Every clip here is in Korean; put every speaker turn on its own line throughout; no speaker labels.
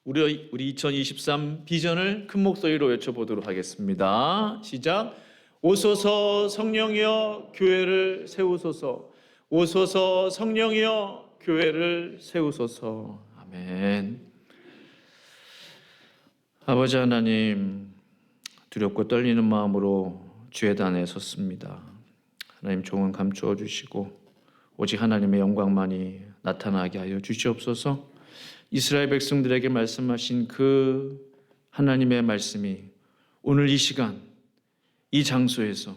우리 2023 비전을 큰 목소리로 외쳐보도록 하겠습니다. 시작. 오소서 성령이여 교회를 세우소서. 오소서 성령이여 교회를 세우소서. 아멘. 아버지 하나님, 두렵고 떨리는 마음으로 주회단에 섰습니다. 하나님 종은 감추어 주시고 오직 하나님의 영광만이 나타나게 하여 주시옵소서. 이스라엘 백성들에게 말씀하신 그 하나님의 말씀이 오늘 이 시간 이 장소에서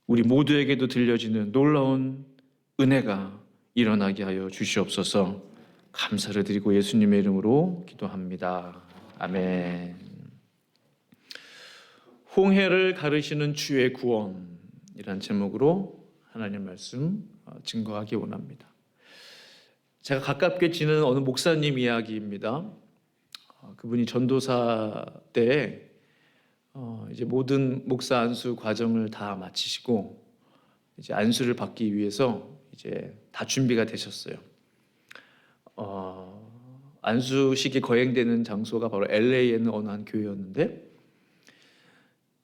우리 모두에게도 들려지는 놀라운 은혜가 일어나게 하여 주시옵소서. 감사를 드리고 예수님의 이름으로 기도합니다. 아멘. 홍해를 가르시는 주의 구원이란 제목으로 하나님 말씀 증거하기 원합니다. 제가 가깝게 지내는 어느 목사님 이야기입니다. 그분이 전도사 때 이제 모든 목사 안수 과정을 다 마치시고 이제 안수를 받기 위해서 이제 다 준비가 되셨어요. 안수식이 거행되는 장소가 바로 LA에 있는 어느 한 교회였는데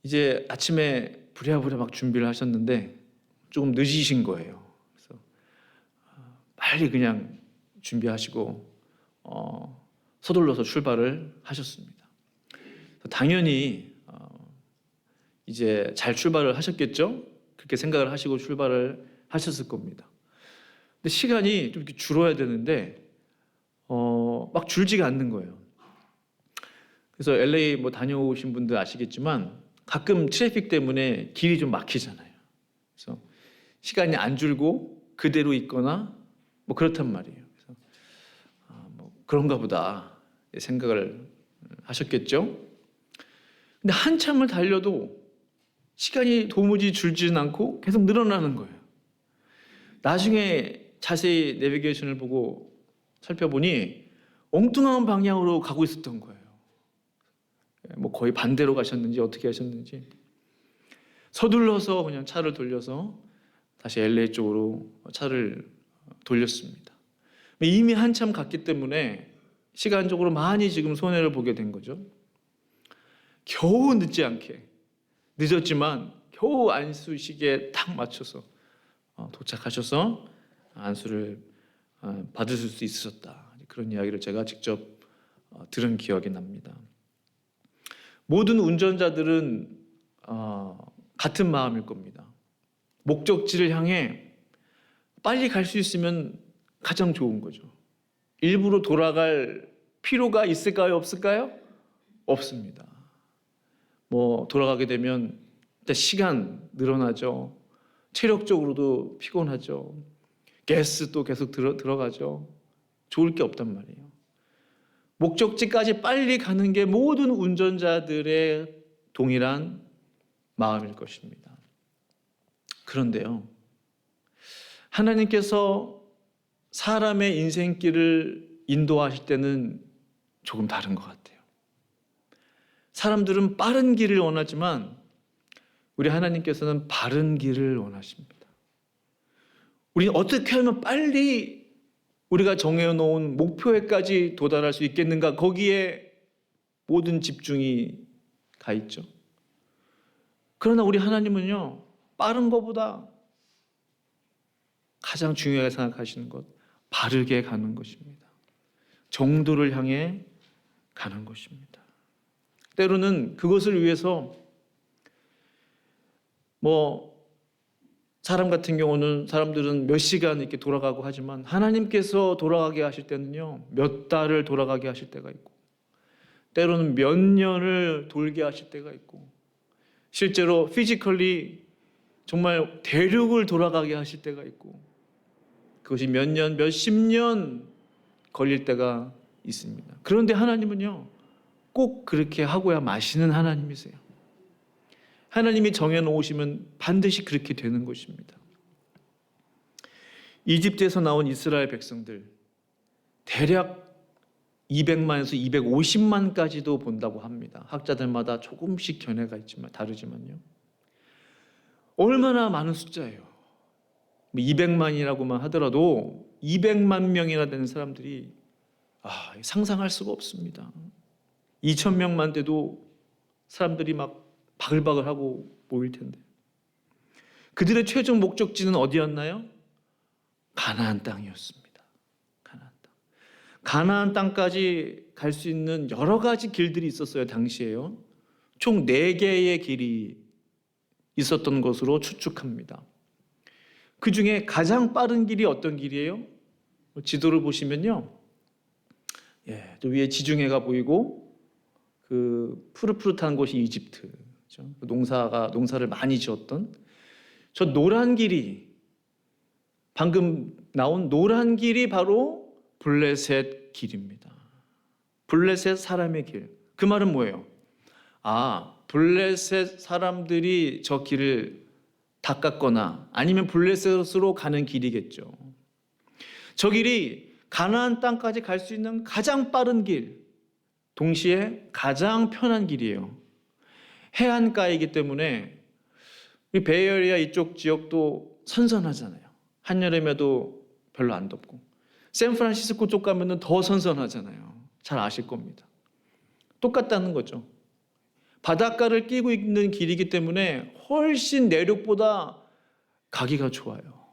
이제 아침에 부랴부랴 막 준비를 하셨는데 조금 늦으신 거예요. 그래서 빨리 그냥 준비하시고 서둘러서 출발을 하셨습니다. 당연히 이제 잘 출발을 하셨겠죠? 그렇게 생각을 하시고 출발을 하셨을 겁니다. 근데 시간이 좀 이렇게 줄어야 되는데 막 줄지가 않는 거예요. 그래서 LA 뭐 다녀오신 분들 아시겠지만 가끔 트래픽 때문에 길이 좀 막히잖아요. 그래서 시간이 안 줄고 그대로 있거나 뭐 그렇단 말이에요. 그래서 뭐 그런가 보다 생각을 하셨겠죠. 근데 한참을 달려도 시간이 도무지 줄지는 않고 계속 늘어나는 거예요. 나중에 자세히 내비게이션을 보고 살펴보니 엉뚱한 방향으로 가고 있었던 거예요. 뭐 거의 반대로 가셨는지 어떻게 하셨는지 서둘러서 그냥 차를 돌려서 다시 LA 쪽으로 차를 돌렸습니다. 이미 한참 갔기 때문에 시간적으로 많이 지금 손해를 보게 된 거죠. 겨우 늦지 않게 늦었지만 겨우 안수식에 딱 맞춰서 도착하셔서 안수를 받으실 수 있으셨다. 그런 이야기를 제가 직접 들은 기억이 납니다. 모든 운전자들은 같은 마음일 겁니다. 목적지를 향해 빨리 갈 수 있으면 가장 좋은 거죠. 일부러 돌아갈 필요가 있을까요? 없을까요? 없습니다. 뭐 돌아가게 되면 일단 시간 늘어나죠. 체력적으로도 피곤하죠. 가스 또 계속 들어가죠. 좋을 게 없단 말이에요. 목적지까지 빨리 가는 게 모든 운전자들의 동일한 마음일 것입니다. 그런데요, 하나님께서 사람의 인생길을 인도하실 때는 조금 다른 것 같아요. 사람들은 빠른 길을 원하지만 우리 하나님께서는 바른 길을 원하십니다. 우리는 어떻게 하면 빨리 우리가 정해놓은 목표에까지 도달할 수 있겠는가? 거기에 모든 집중이 가 있죠. 그러나 우리 하나님은요, 빠른 것보다 가장 중요하게 생각하시는 것, 바르게 가는 것입니다. 정도를 향해 가는 것입니다. 때로는 그것을 위해서 사람 같은 경우는 사람들은 몇 시간 이렇게 돌아가고 하지만 하나님께서 돌아가게 하실 때는요, 몇 달을 돌아가게 하실 때가 있고 때로는 몇 년을 돌게 하실 때가 있고 실제로 피지컬리 정말 대륙을 돌아가게 하실 때가 있고 그것이 몇 년, 몇십 년 걸릴 때가 있습니다. 그런데 하나님은요, 꼭 그렇게 하고야 마시는 하나님이세요. 하나님이 정해놓으시면 반드시 그렇게 되는 것입니다. 이집트에서 나온 이스라엘 백성들 대략 200만에서 250만까지도 본다고 합니다. 학자들마다 조금씩 견해가 있지만 다르지만요. 얼마나 많은 숫자예요. 200만이라고만 하더라도 200만 명이나 되는 사람들이 상상할 수가 없습니다. 2,000명만 돼도 사람들이 막 바글바글하고 모일 텐데. 그들의 최종 목적지는 어디였나요? 가나안 땅이었습니다. 가나안 땅. 가나안 땅까지 갈 수 있는 여러 가지 길들이 있었어요, 당시에요. 총 4개의 길이 있었던 것으로 추측합니다. 그 중에 가장 빠른 길이 어떤 길이에요? 지도를 보시면요. 저 위에 지중해가 보이고 그 푸릇푸릇한 곳이 이집트. 그렇죠? 농사를 많이 지었던 저 노란 길이, 방금 나온 노란 길이 바로 블레셋 길입니다. 블레셋 사람의 길. 그 말은 뭐예요? 블레셋 사람들이 저 길을 닦았거나 아니면 블레셋으로 가는 길이겠죠. 저 길이 가나안 땅까지 갈 수 있는 가장 빠른 길, 동시에 가장 편한 길이에요. 해안가이기 때문에 이 베이에리아 이쪽 지역도 선선하잖아요. 한여름에도 별로 안 덥고. 샌프란시스코 쪽 가면은 더 선선하잖아요. 잘 아실 겁니다. 똑같다는 거죠. 바닷가를 끼고 있는 길이기 때문에 훨씬 내륙보다 가기가 좋아요.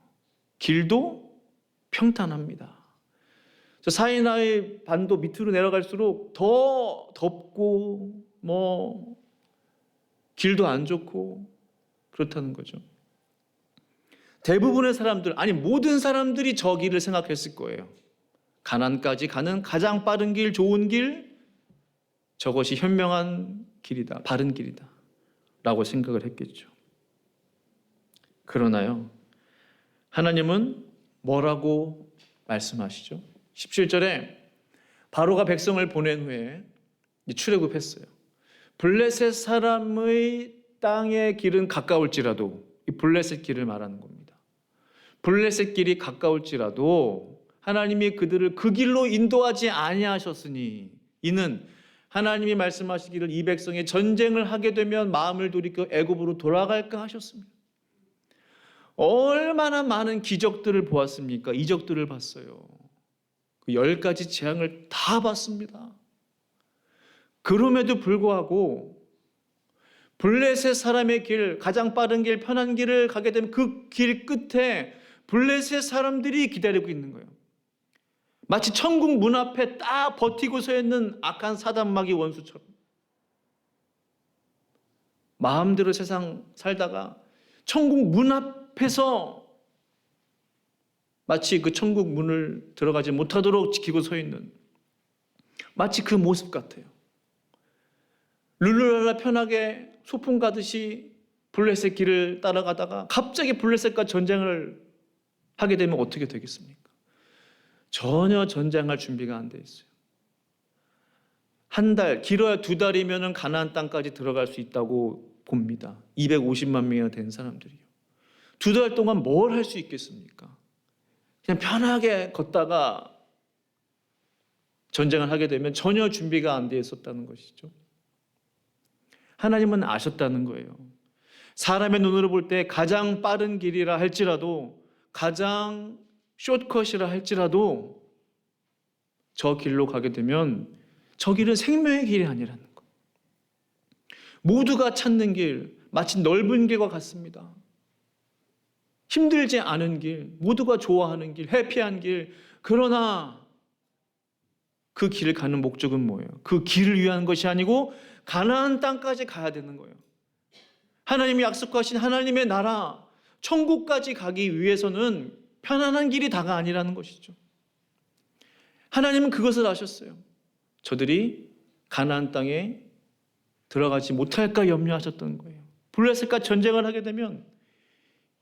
길도 평탄합니다. 저 사이나이 반도 밑으로 내려갈수록 더 덥고 길도 안 좋고 그렇다는 거죠. 대부분의 사람들, 아니 모든 사람들이 저 길을 생각했을 거예요. 가나안까지 가는 가장 빠른 길, 좋은 길, 저것이 현명한 길이다, 바른 길이다 라고 생각을 했겠죠. 그러나요, 하나님은 뭐라고 말씀하시죠? 17절에 바로가 백성을 보낸 후에 출애굽했어요. 블레셋 사람의 땅의 길은 가까울지라도, 이 블레셋 길을 말하는 겁니다. 블레셋 길이 가까울지라도 하나님이 그들을 그 길로 인도하지 아니하셨으니 이는 하나님이 말씀하시기를 이 백성이 전쟁을 하게 되면 마음을 돌이켜 애굽으로 돌아갈까 하셨습니다. 얼마나 많은 기적들을 보았습니까? 이적들을 봤어요. 그 10가지 재앙을 다 봤습니다. 그럼에도 불구하고 블레셋 사람의 길, 가장 빠른 길, 편한 길을 가게 되면 그 길 끝에 블레셋 사람들이 기다리고 있는 거예요. 마치 천국 문 앞에 딱 버티고 서 있는 악한 사단마귀 원수처럼. 마음대로 세상 살다가 천국 문 앞에서 마치 그 천국 문을 들어가지 못하도록 지키고 서 있는 마치 그 모습 같아요. 룰루랄라 편하게 소풍 가듯이 블레셋 길을 따라가다가 갑자기 블레셋과 전쟁을 하게 되면 어떻게 되겠습니까? 전혀 전쟁할 준비가 안 돼 있어요. 한 달, 길어야 2달이면 가나안 땅까지 들어갈 수 있다고 봅니다. 250만 명이나 된 사람들이요. 2달 동안 뭘 할 수 있겠습니까? 그냥 편하게 걷다가 전쟁을 하게 되면 전혀 준비가 안 돼 있었다는 것이죠. 하나님은 아셨다는 거예요. 사람의 눈으로 볼 때 가장 빠른 길이라 할지라도, 가장 숏컷이라 할지라도 저 길로 가게 되면 저 길은 생명의 길이 아니라는 것. 모두가 찾는 길, 마치 넓은 길과 같습니다. 힘들지 않은 길, 모두가 좋아하는 길, 해피한 길. 그러나 그 길을 가는 목적은 뭐예요? 그 길을 위한 것이 아니고 가나안 땅까지 가야 되는 거예요. 하나님이 약속하신 하나님의 나라, 천국까지 가기 위해서는 편안한 길이 다가 아니라는 것이죠. 하나님은 그것을 아셨어요. 저들이 가나안 땅에 들어가지 못할까 염려하셨던 거예요. 블레셋과 전쟁을 하게 되면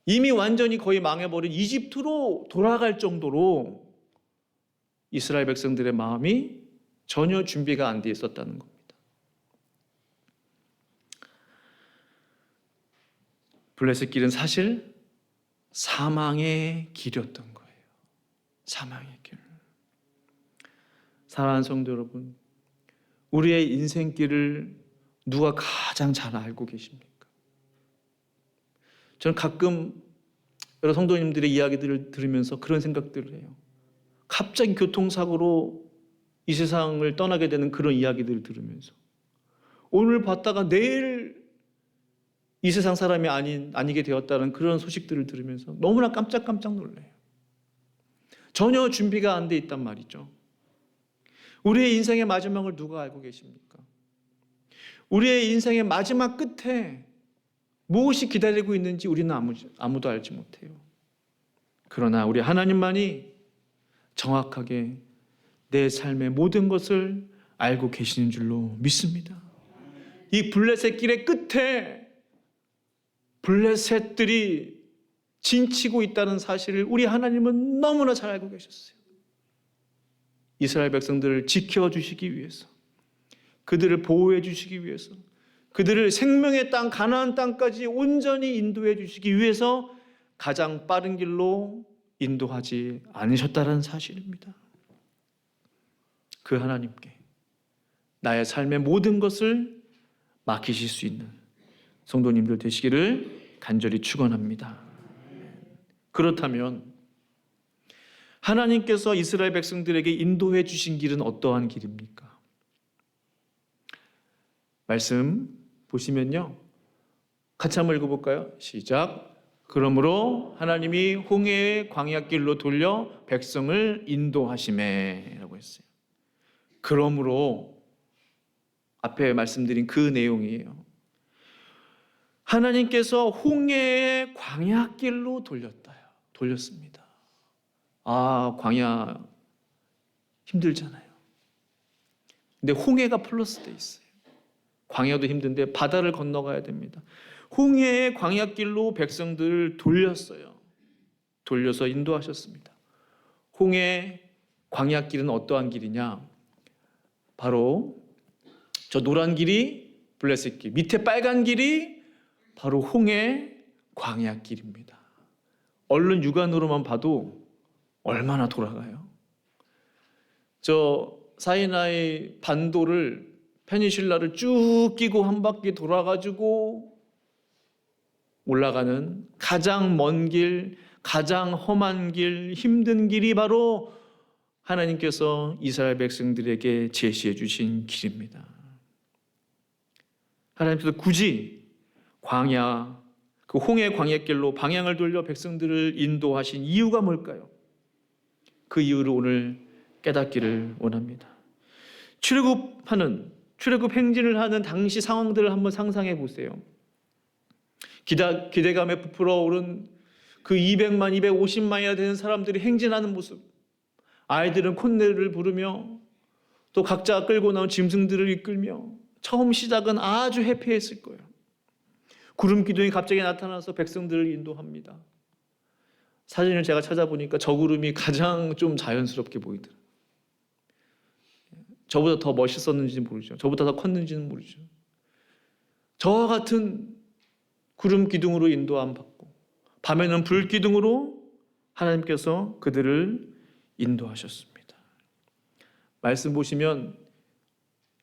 이미 완전히 거의 망해버린 이집트로 돌아갈 정도로 이스라엘 백성들의 마음이 전혀 준비가 안 돼 있었다는 겁니다. 블레셋 길은 사실 사망의 길이었던 거예요. 사망의 길. 사랑하는 성도 여러분, 우리의 인생길을 누가 가장 잘 알고 계십니까? 저는 가끔 여러 성도님들의 이야기들을 들으면서 그런 생각들을 해요. 갑자기 교통사고로 이 세상을 떠나게 되는 그런 이야기들을 들으면서 오늘 봤다가 내일 이 세상 사람이 아니게 되었다는 그런 소식들을 들으면서 너무나 깜짝깜짝 놀라요. 전혀 준비가 안 돼 있단 말이죠. 우리의 인생의 마지막을 누가 알고 계십니까? 우리의 인생의 마지막 끝에 무엇이 기다리고 있는지 우리는 아무도 알지 못해요. 그러나 우리 하나님만이 정확하게 내 삶의 모든 것을 알고 계시는 줄로 믿습니다. 이 블레셋 길의 끝에 블레셋들이 진치고 있다는 사실을 우리 하나님은 너무나 잘 알고 계셨어요. 이스라엘 백성들을 지켜주시기 위해서, 그들을 보호해 주시기 위해서, 그들을 생명의 땅 가나안 땅까지 온전히 인도해 주시기 위해서 가장 빠른 길로 인도하지 않으셨다는 사실입니다. 그 하나님께 나의 삶의 모든 것을 맡기실 수 있는 성도님들 되시기를 간절히 축원합니다. 그렇다면 하나님께서 이스라엘 백성들에게 인도해 주신 길은 어떠한 길입니까? 말씀 보시면요, 같이 한번 읽어볼까요? 시작. 그러므로 하나님이 홍해의 광야길로 돌려 백성을 인도하시매 라고 했어요. 그러므로 앞에 말씀드린 그 내용이에요. 하나님께서 홍해의 광야길로 돌렸습니다. 광야 힘들잖아요. 근데 홍해가 플러스 돼 있어요. 광야도 힘든데 바다를 건너가야 됩니다. 홍해의 광야길로 백성들을 돌렸어요. 돌려서 인도하셨습니다. 홍해 광야길은 어떠한 길이냐? 바로 저 노란 길이 블레셋 길, 밑에 빨간 길이 바로 홍해 광야길입니다. 얼른 육안으로만 봐도 얼마나 돌아가요? 저 사이나이 반도를 페니실라를 쭉 끼고 한 바퀴 돌아가지고 올라가는 가장 먼 길, 가장 험한 길, 힘든 길이 바로 하나님께서 이스라엘 백성들에게 제시해 주신 길입니다. 하나님께서 굳이 광야, 그 홍해 광야길로 방향을 돌려 백성들을 인도하신 이유가 뭘까요? 그 이유를 오늘 깨닫기를 원합니다. 출애굽 행진을 하는 당시 상황들을 한번 상상해 보세요. 기대감에 부풀어 오른 그 200만, 250만이나 되는 사람들이 행진하는 모습, 아이들은 콧노래를 부르며 또 각자 끌고 나온 짐승들을 이끌며 처음 시작은 아주 해피했을 거예요. 구름 기둥이 갑자기 나타나서 백성들을 인도합니다. 사진을 제가 찾아보니까 저 구름이 가장 좀 자연스럽게 보이더라고요. 저보다 더 멋있었는지는 모르죠. 저보다 더 컸는지는 모르죠. 저와 같은 구름 기둥으로 인도함 받고 밤에는 불 기둥으로 하나님께서 그들을 인도하셨습니다. 말씀 보시면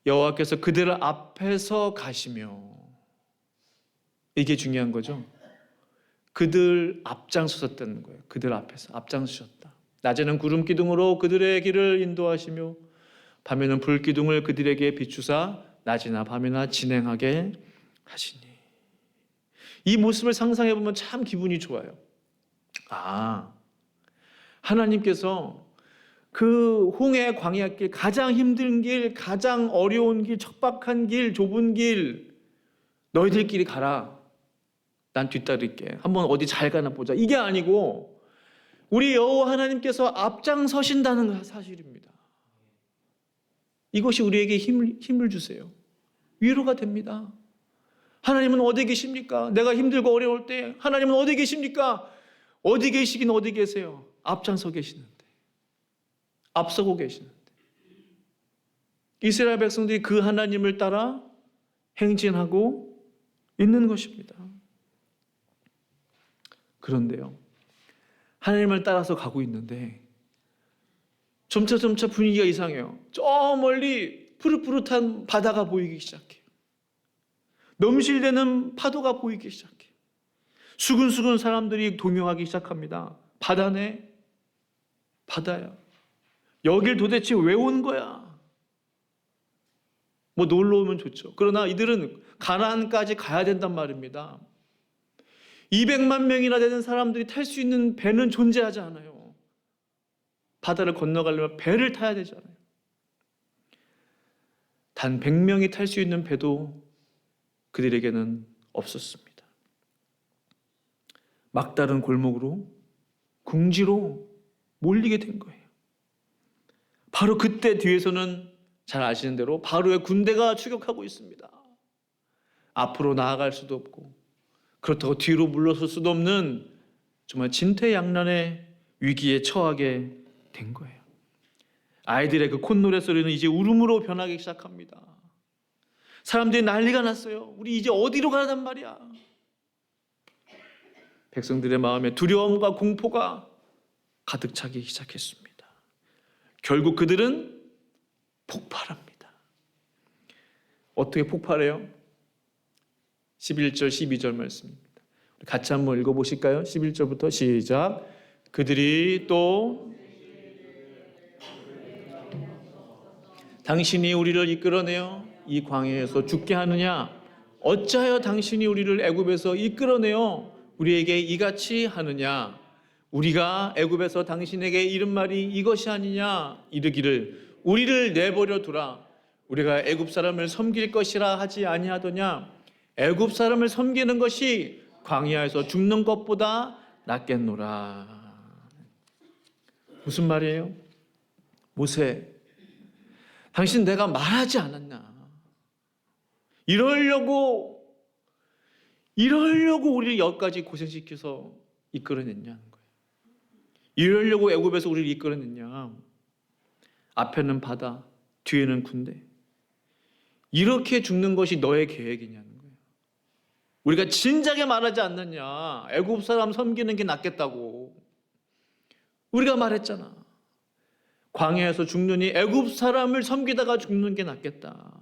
여호와께서 그들 앞에서 가시며, 이게 중요한 거죠. 그들 앞장서셨다는 거예요. 그들 앞에서 앞장서셨다. 낮에는 구름 기둥으로 그들의 길을 인도하시며 밤에는 불 기둥을 그들에게 비추사 낮이나 밤이나 진행하게 하시니. 이 모습을 상상해 보면 참 기분이 좋아요. 하나님께서 그 홍해 광야길, 가장 힘든 길, 가장 어려운 길, 척박한 길, 좁은 길, 너희들끼리 가라. 난 뒤따를게. 한번 어디 잘 가나 보자. 이게 아니고 우리 여호와 하나님께서 앞장서신다는 사실입니다. 이것이 우리에게 힘을 주세요. 위로가 됩니다. 하나님은 어디 계십니까? 내가 힘들고 어려울 때 하나님은 어디 계십니까? 어디 계시긴 어디 계세요? 앞장서 계시는데, 앞서고 계시는데. 이스라엘 백성들이 그 하나님을 따라 행진하고 있는 것입니다. 그런데요, 하나님을 따라서 가고 있는데 점차 분위기가 이상해요. 저 멀리 푸릇푸릇한 바다가 보이기 시작해요. 넘실대는 파도가 보이기 시작해요. 수근수근 사람들이 동요하기 시작합니다. 바다네, 바다야. 여길 도대체 왜 온 거야? 뭐 놀러 오면 좋죠. 그러나 이들은 가나안까지 가야 된단 말입니다. 200만 명이나 되는 사람들이 탈 수 있는 배는 존재하지 않아요. 바다를 건너가려면 배를 타야 되잖아요. 단 100명이 탈 수 있는 배도 그들에게는 없었습니다. 막다른 골목으로 궁지로 몰리게 된 거예요. 바로 그때 뒤에서는 잘 아시는 대로 바로의 군대가 추격하고 있습니다. 앞으로 나아갈 수도 없고 그렇다고 뒤로 물러설 수도 없는 정말 진퇴양난의 위기에 처하게 된 거예요. 아이들의 그 콧노래 소리는 이제 울음으로 변하기 시작합니다. 사람들이 난리가 났어요. 우리 이제 어디로 가란 말이야. 백성들의 마음에 두려움과 공포가 가득 차기 시작했습니다. 결국 그들은 폭발합니다. 어떻게 폭발해요? 11절 12절 말씀입니다. 같이 한번 읽어보실까요? 11절부터 시작. 그들이 또 당신이 우리를 이끌어내어 이 광야에서 죽게 하느냐? 어찌하여 당신이 우리를 애굽에서 이끌어내어 우리에게 이같이 하느냐? 우리가 애굽에서 당신에게 이른 말이 이것이 아니냐? 이르기를 우리를 내버려 두라. 우리가 애굽 사람을 섬길 것이라 하지 아니하더냐? 애굽 사람을 섬기는 것이 광야에서 죽는 것보다 낫겠노라. 무슨 말이에요? 모세, 당신 내가 말하지 않았나? 이러려고 우리를 여기까지 고생시켜서 이끌어냈냐는 거예요. 이러려고 애굽에서 우리를 이끌어냈냐? 앞에는 바다, 뒤에는 군대. 이렇게 죽는 것이 너의 계획이냐는 거예요. 우리가 진작에 말하지 않느냐? 애굽 사람 섬기는 게 낫겠다고. 우리가 말했잖아. 광야에서 죽느니 애굽 사람을 섬기다가 죽는 게 낫겠다.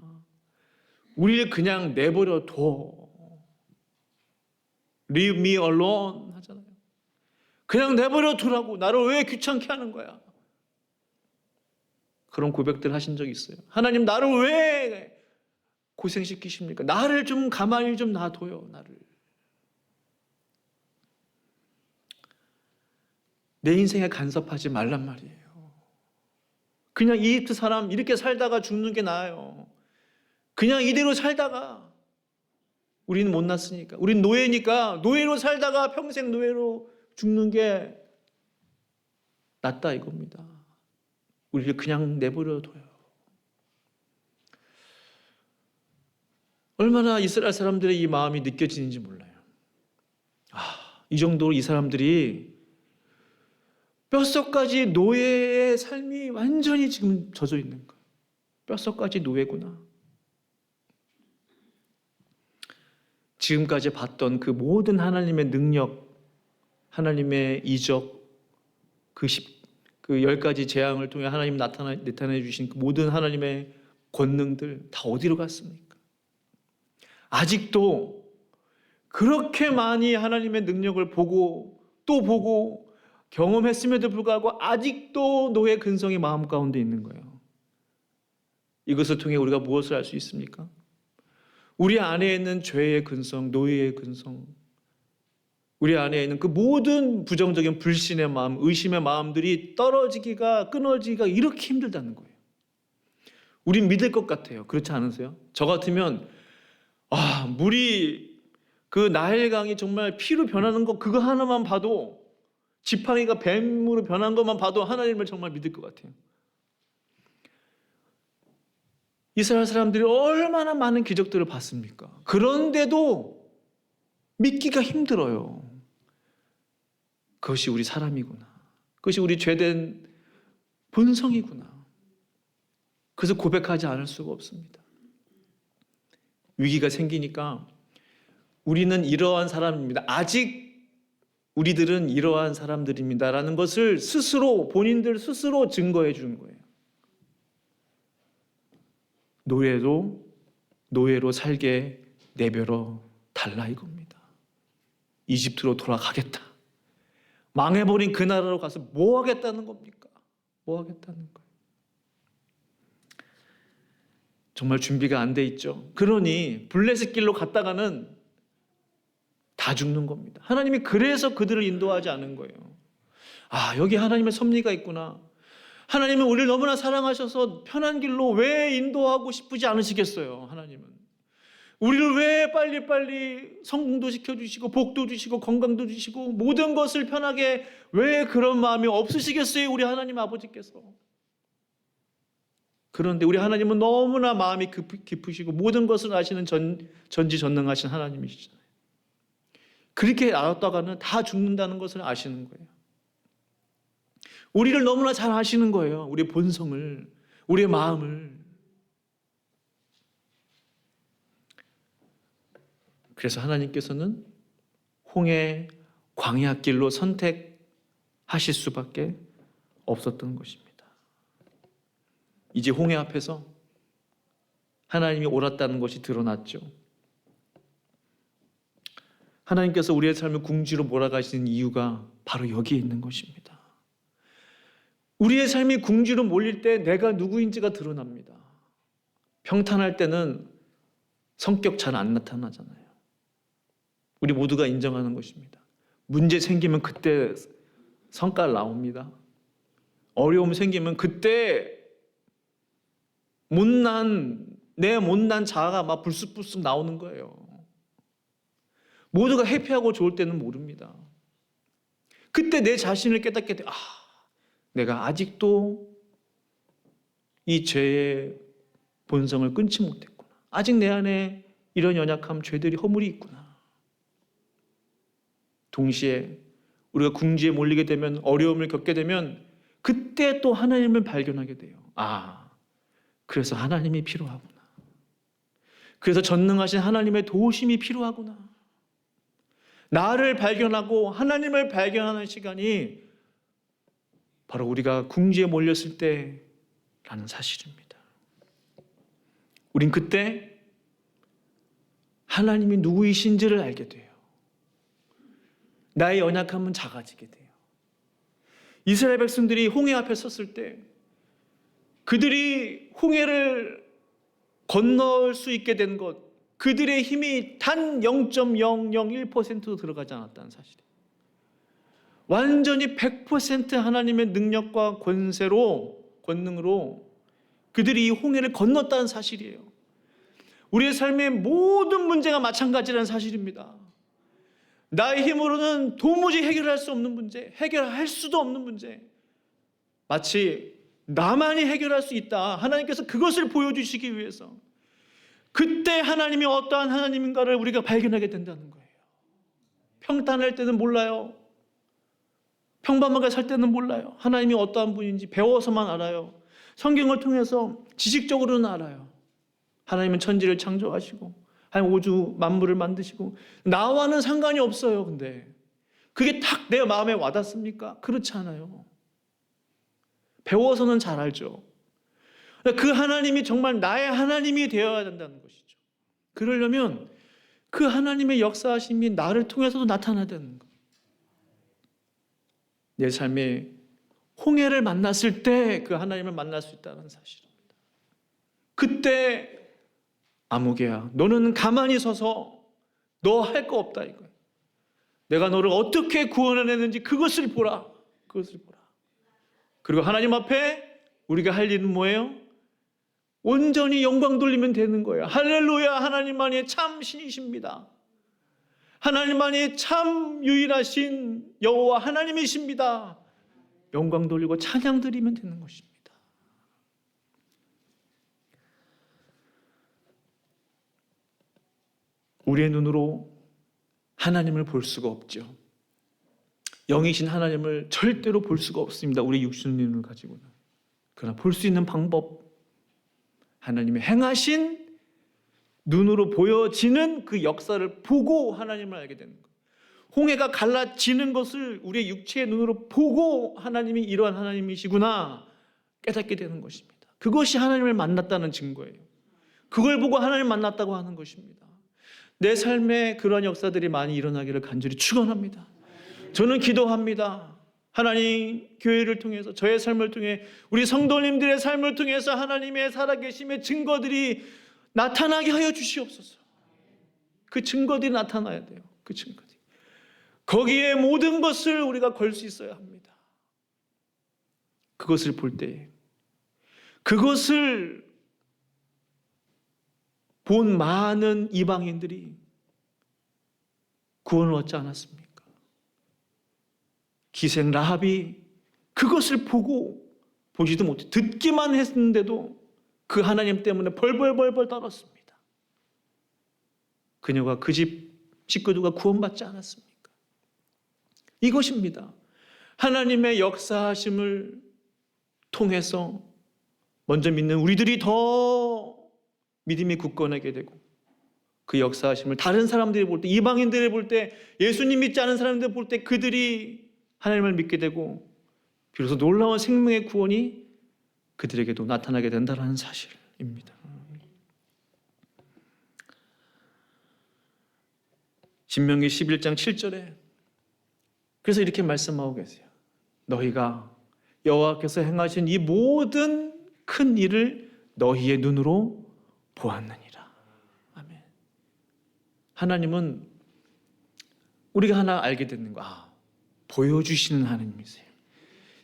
우리를 그냥 내버려 둬. Leave me alone 하잖아요. 그냥 내버려 두라고. 나를 왜 귀찮게 하는 거야? 그런 고백들 하신 적 있어요. 하나님 나를 왜 고생시키십니까? 나를 좀 가만히 좀 놔둬요. 나를. 내 인생에 간섭하지 말란 말이에요. 그냥 이집트 사람 이렇게 살다가 죽는 게 나아요. 그냥 이대로 살다가 우리는 못 났으니까. 우린 노예니까 노예로 살다가 평생 노예로 죽는 게 낫다 이겁니다. 우리를 그냥 내버려 둬요. 얼마나 이스라엘 사람들의 이 마음이 느껴지는지 몰라요. 이 정도로 이 사람들이 뼛속까지 노예의 삶이 완전히 지금 젖어 있는 거예요. 뼛속까지 노예구나. 지금까지 봤던 그 모든 하나님의 능력, 하나님의 이적, 그 10가지 재앙을 통해 하나님 나타내 주신 그 모든 하나님의 권능들 다 어디로 갔습니까? 아직도 그렇게 많이 하나님의 능력을 보고 또 보고 경험했음에도 불구하고 아직도 노예 근성이 마음 가운데 있는 거예요. 이것을 통해 우리가 무엇을 알 수 있습니까? 우리 안에 있는 죄의 근성, 노예의 근성, 우리 안에 있는 그 모든 부정적인 불신의 마음, 의심의 마음들이 떨어지기가, 끊어지기가 이렇게 힘들다는 거예요. 우린 믿을 것 같아요. 그렇지 않으세요? 저 같으면 물이 그 나일강이 정말 피로 변하는 거 그거 하나만 봐도, 지팡이가 뱀으로 변한 것만 봐도 하나님을 정말 믿을 것 같아요. 이스라엘 사람들이 얼마나 많은 기적들을 봤습니까? 그런데도 믿기가 힘들어요. 그것이 우리 사람이구나. 그것이 우리 죄된 본성이구나. 그래서 고백하지 않을 수가 없습니다. 위기가 생기니까 우리는 이러한 사람입니다. 아직 우리들은 이러한 사람들입니다라는 것을 스스로, 본인들 스스로 증거해 주는 거예요. 노예로 살게 내버려 달라 이겁니다. 이집트로 돌아가겠다. 망해버린 그 나라로 가서 뭐 하겠다는 겁니까? 뭐 하겠다는 거예요. 정말 준비가 안 돼 있죠. 그러니 블레셋 길로 갔다가는 다 죽는 겁니다. 하나님이 그래서 그들을 인도하지 않은 거예요. 아, 여기 하나님의 섭리가 있구나. 하나님은 우리를 너무나 사랑하셔서 편한 길로 왜 인도하고 싶으지 않으시겠어요. 하나님은 우리를 왜 빨리빨리 성공도 시켜주시고 복도 주시고 건강도 주시고 모든 것을 편하게 왜 그런 마음이 없으시겠어요. 우리 하나님 아버지께서. 그런데 우리 하나님은 너무나 마음이 깊으시고 모든 것을 아시는 전지전능하신 하나님이시잖아요. 그렇게 알았다가는 다 죽는다는 것을 아시는 거예요. 우리를 너무나 잘 아시는 거예요. 우리의 본성을, 우리의 마음을. 그래서 하나님께서는 홍해 광야길로 선택하실 수밖에 없었던 것입니다. 이제 홍해 앞에서 하나님이 옳았다는 것이 드러났죠. 하나님께서 우리의 삶을 궁지로 몰아가시는 이유가 바로 여기에 있는 것입니다. 우리의 삶이 궁지로 몰릴 때 내가 누구인지가 드러납니다. 평탄할 때는 성격 잘 안 나타나잖아요. 우리 모두가 인정하는 것입니다. 문제 생기면 그때 성깔 나옵니다. 어려움 생기면 그때 내 못난 자아가 막 불쑥불쑥 나오는 거예요. 모두가 해피하고 좋을 때는 모릅니다. 그때 내 자신을 깨닫게 돼. 내가 아직도 이 죄의 본성을 끊지 못했구나. 아직 내 안에 이런 연약함, 죄들이 허물이 있구나. 동시에 우리가 궁지에 몰리게 되면, 어려움을 겪게 되면 그때 또 하나님을 발견하게 돼요. 그래서 하나님이 필요하구나. 그래서 전능하신 하나님의 도우심이 필요하구나. 나를 발견하고 하나님을 발견하는 시간이 바로 우리가 궁지에 몰렸을 때라는 사실입니다. 우린 그때 하나님이 누구이신지를 알게 돼요. 나의 연약함은 작아지게 돼요. 이스라엘 백성들이 홍해 앞에 섰을 때 그들이 홍해를 건널 수 있게 된 것, 그들의 힘이 단 0.001%도 들어가지 않았다는 사실이에요. 완전히 100% 하나님의 능력과 권능으로 그들이 이 홍해를 건넜다는 사실이에요. 우리의 삶의 모든 문제가 마찬가지라는 사실입니다. 나의 힘으로는 도무지 해결할 수 없는 문제, 해결할 수도 없는 문제, 마치 나만이 해결할 수 있다. 하나님께서 그것을 보여주시기 위해서 그때 하나님이 어떠한 하나님인가를 우리가 발견하게 된다는 거예요. 평탄할 때는 몰라요. 평범하게 살 때는 몰라요. 하나님이 어떠한 분인지 배워서만 알아요. 성경을 통해서 지식적으로는 알아요. 하나님은 천지를 창조하시고 하나님 우주 만물을 만드시고 나와는 상관이 없어요. 근데 그게 딱 내 마음에 와닿습니까? 그렇지 않아요. 배워서는 잘 알죠. 그 하나님이 정말 나의 하나님이 되어야 된다는 것이죠. 그러려면 그 하나님의 역사하심이 나를 통해서도 나타나야 되는 거예요. 내 삶에 홍해를 만났을 때 그 하나님을 만날 수 있다는 사실입니다. 그때 아무개야, 너는 가만히 서서 너 할 거 없다 이거예요. 내가 너를 어떻게 구원해냈는지 그것을 보라. 그리고 하나님 앞에 우리가 할 일은 뭐예요? 온전히 영광 돌리면 되는 거예요. 할렐루야, 하나님만이 참 신이십니다. 하나님만이 참 유일하신 여호와 하나님이십니다. 영광 돌리고 찬양 드리면 되는 것입니다. 우리의 눈으로 하나님을 볼 수가 없죠. 영이신 하나님을 절대로 볼 수가 없습니다. 우리 육신의 눈을 가지고는. 그러나 볼 수 있는 방법, 하나님의 행하신 눈으로 보여지는 그 역사를 보고 하나님을 알게 되는 거예요. 홍해가 갈라지는 것을 우리의 육체의 눈으로 보고 하나님이 이러한 하나님이시구나 깨닫게 되는 것입니다. 그것이 하나님을 만났다는 증거예요. 그걸 보고 하나님을 만났다고 하는 것입니다. 내 삶에 그러한 역사들이 많이 일어나기를 간절히 축원합니다. 저는 기도합니다. 하나님 교회를 통해서, 저의 삶을 통해, 우리 성도님들의 삶을 통해서 하나님의 살아계심의 증거들이 나타나게 하여 주시옵소서. 그 증거들이 나타나야 돼요. 그 증거들이. 거기에 모든 것을 우리가 걸 수 있어야 합니다. 그것을 볼 때에, 그것을 본 많은 이방인들이 구원을 얻지 않았습니까? 기생 라합이 그것을 보지도 못해 듣기만 했는데도 그 하나님 때문에 벌벌벌벌 떨었습니다. 그녀가 그 집 식구들과 구원받지 않았습니까? 이것입니다. 하나님의 역사하심을 통해서 먼저 믿는 우리들이 더 믿음이 굳건하게 되고, 그 역사하심을 다른 사람들이 볼 때, 이방인들이 볼 때, 예수님 믿지 않은 사람들 볼 때 그들이 하나님을 믿게 되고, 비로소 놀라운 생명의 구원이 그들에게도 나타나게 된다는 사실입니다. 신명기 11장 7절에 그래서 이렇게 말씀하고 계세요. 너희가 여호와께서 행하신 이 모든 큰 일을 너희의 눈으로 보았느니라. 아멘. 하나님은 우리가 하나 알게 되는 거, 보여주시는 하나님이세요.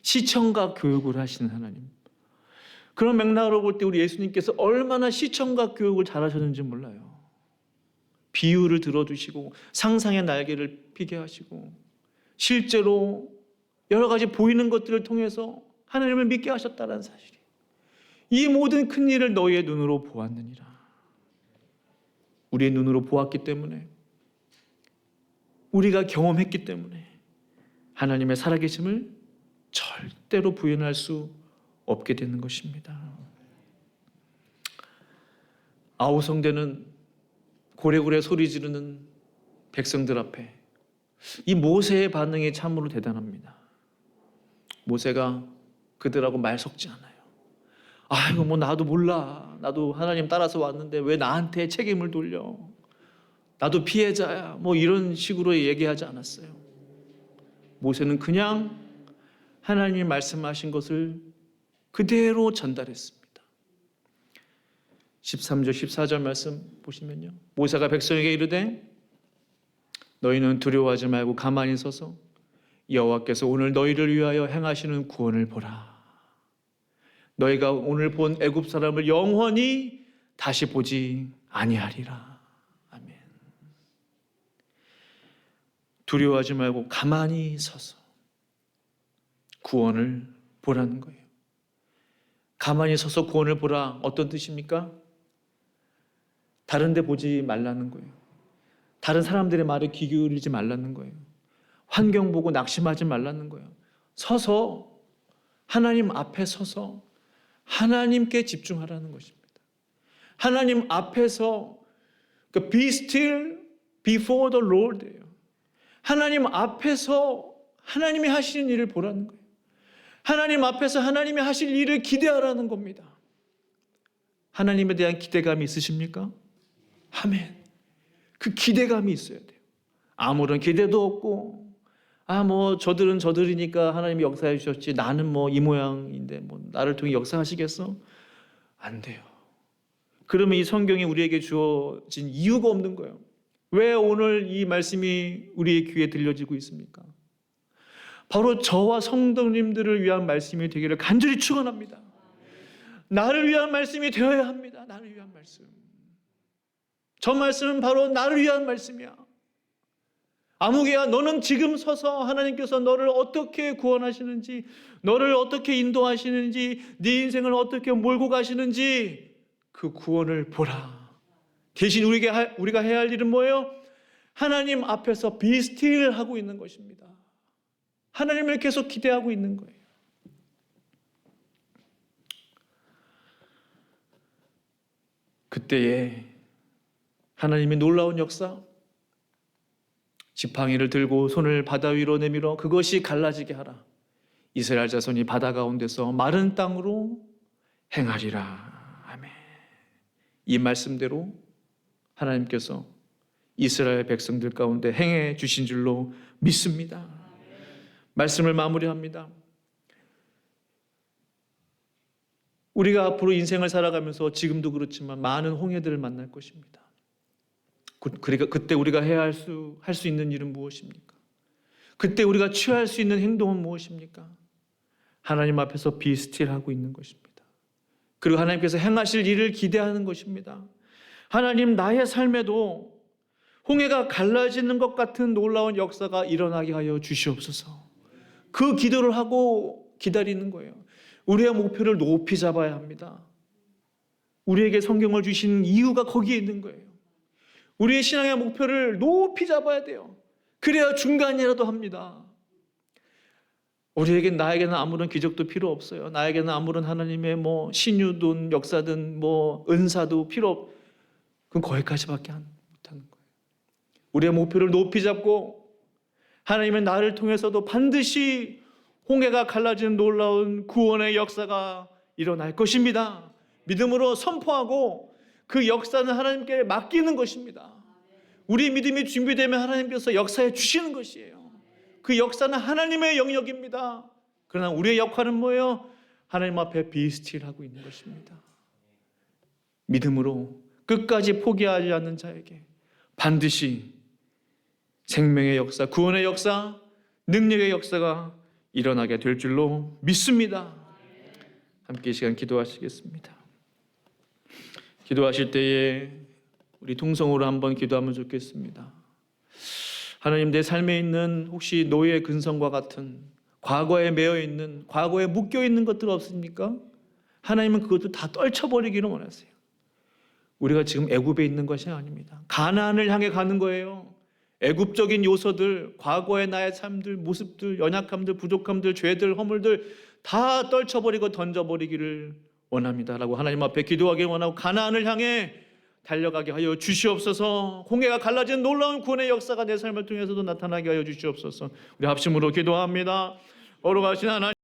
시청각 교육을 하시는 하나님. 그런 맥락으로 볼 때 우리 예수님께서 얼마나 시청각 교육을 잘하셨는지 몰라요. 비유를 들어주시고 상상의 날개를 피게 하시고 실제로 여러 가지 보이는 것들을 통해서 하나님을 믿게 하셨다는 사실이, 이 모든 큰 일을 너희의 눈으로 보았느니라. 우리의 눈으로 보았기 때문에, 우리가 경험했기 때문에 하나님의 살아계심을 절대로 부인할 수 없게 되는 것입니다. 아우성대는 고래고래 소리 지르는 백성들 앞에 이 모세의 반응이 참으로 대단합니다. 모세가 그들하고 말 섞지 않아요. 이거 뭐 나도 몰라. 나도 하나님 따라서 왔는데 왜 나한테 책임을 돌려. 나도 피해자야. 뭐 이런 식으로 얘기하지 않았어요. 모세는 그냥 하나님이 말씀하신 것을 그대로 전달했습니다. 13절 14절 말씀 보시면요, 모세가 백성에게 이르되 너희는 두려워하지 말고 가만히 서서 여호와께서 오늘 너희를 위하여 행하시는 구원을 보라. 너희가 오늘 본 애굽 사람을 영원히 다시 보지 아니하리라. 아멘. 두려워하지 말고 가만히 서서 구원을 보라는 거예요. 가만히 서서 구원을 보라. 어떤 뜻입니까? 다른 데 보지 말라는 거예요. 다른 사람들의 말에 귀 기울이지 말라는 거예요. 환경 보고 낙심하지 말라는 거예요. 서서, 하나님 앞에 서서 하나님께 집중하라는 것입니다. 하나님 앞에서 be still before the Lord예요. 하나님 앞에서 하나님이 하시는 일을 보라는 거예요. 하나님 앞에서 하나님이 하실 일을 기대하라는 겁니다. 하나님에 대한 기대감이 있으십니까? 아멘. 그 기대감이 있어야 돼요. 아무런 기대도 없고, 뭐 저들은 저들이니까 하나님이 역사해 주셨지, 나는 뭐 이 모양인데 뭐 나를 통해 역사하시겠어? 안 돼요. 그러면 이 성경이 우리에게 주어진 이유가 없는 거예요. 왜 오늘 이 말씀이 우리의 귀에 들려지고 있습니까? 바로 저와 성도님들을 위한 말씀이 되기를 간절히 축원합니다. 나를 위한 말씀이 되어야 합니다. 나를 위한 말씀. 저 말씀은 바로 나를 위한 말씀이야. 아무개야, 너는 지금 서서 하나님께서 너를 어떻게 구원하시는지, 너를 어떻게 인도하시는지, 네 인생을 어떻게 몰고 가시는지 그 구원을 보라. 대신 우리가 해야 할 일은 뭐예요? 하나님 앞에서 be still 하고 있는 것입니다. 하나님을 계속 기대하고 있는 거예요. 그때에 하나님의 놀라운 역사, 지팡이를 들고 손을 바다 위로 내밀어 그것이 갈라지게 하라. 이스라엘 자손이 바다 가운데서 마른 땅으로 행하리라. 아멘. 이 말씀대로 하나님께서 이스라엘 백성들 가운데 행해 주신 줄로 믿습니다. 말씀을 마무리합니다. 우리가 앞으로 인생을 살아가면서 지금도 그렇지만 많은 홍해들을 만날 것입니다. 그때 우리가 할 수 있는 일은 무엇입니까? 그때 우리가 취할 수 있는 행동은 무엇입니까? 하나님 앞에서 비스틸하고 있는 것입니다. 그리고 하나님께서 행하실 일을 기대하는 것입니다. 하나님, 나의 삶에도 홍해가 갈라지는 것 같은 놀라운 역사가 일어나게 하여 주시옵소서. 그 기도를 하고 기다리는 거예요. 우리의 목표를 높이 잡아야 합니다. 우리에게 성경을 주신 이유가 거기에 있는 거예요. 우리의 신앙의 목표를 높이 잡아야 돼요. 그래야 중간이라도 합니다. 나에게는 아무런 기적도 필요 없어요. 나에게는 아무런 하나님의 신유든 역사든 은사도 그건 거기까지밖에 못하는 거예요. 우리의 목표를 높이 잡고 하나님의 나를 통해서도 반드시 홍해가 갈라지는 놀라운 구원의 역사가 일어날 것입니다. 믿음으로 선포하고 그 역사는 하나님께 맡기는 것입니다. 우리 믿음이 준비되면 하나님께서 역사해 주시는 것이에요. 그 역사는 하나님의 영역입니다. 그러나 우리의 역할은 뭐예요? 하나님 앞에 비스틸하고 있는 것입니다. 믿음으로 끝까지 포기하지 않는 자에게 반드시 생명의 역사, 구원의 역사, 능력의 역사가 일어나게 될 줄로 믿습니다. 함께 이 시간 기도하시겠습니다. 기도하실 때에 우리 통성으로 한번 기도하면 좋겠습니다. 하나님, 내 삶에 있는 혹시 노예 근성과 같은 과거에 매여 있는, 과거에 묶여 있는 것들 없습니까? 하나님은 그것도 다 떨쳐버리기를 원하세요. 우리가 지금 애굽에 있는 것이 아닙니다. 가나안을 향해 가는 거예요. 애굽적인 요소들, 과거의 나의 삶들, 모습들, 연약함들, 부족함들, 죄들, 허물들 다 떨쳐버리고 던져버리기를 원합니다라고 하나님 앞에 기도하기를 원하고 가나안을 향해 달려가게 하여 주시옵소서. 홍해가 갈라진 놀라운 구원의 역사가 내 삶을 통해서도 나타나게 하여 주시옵소서. 우리 합심으로 기도합니다. 어루가신 하나님,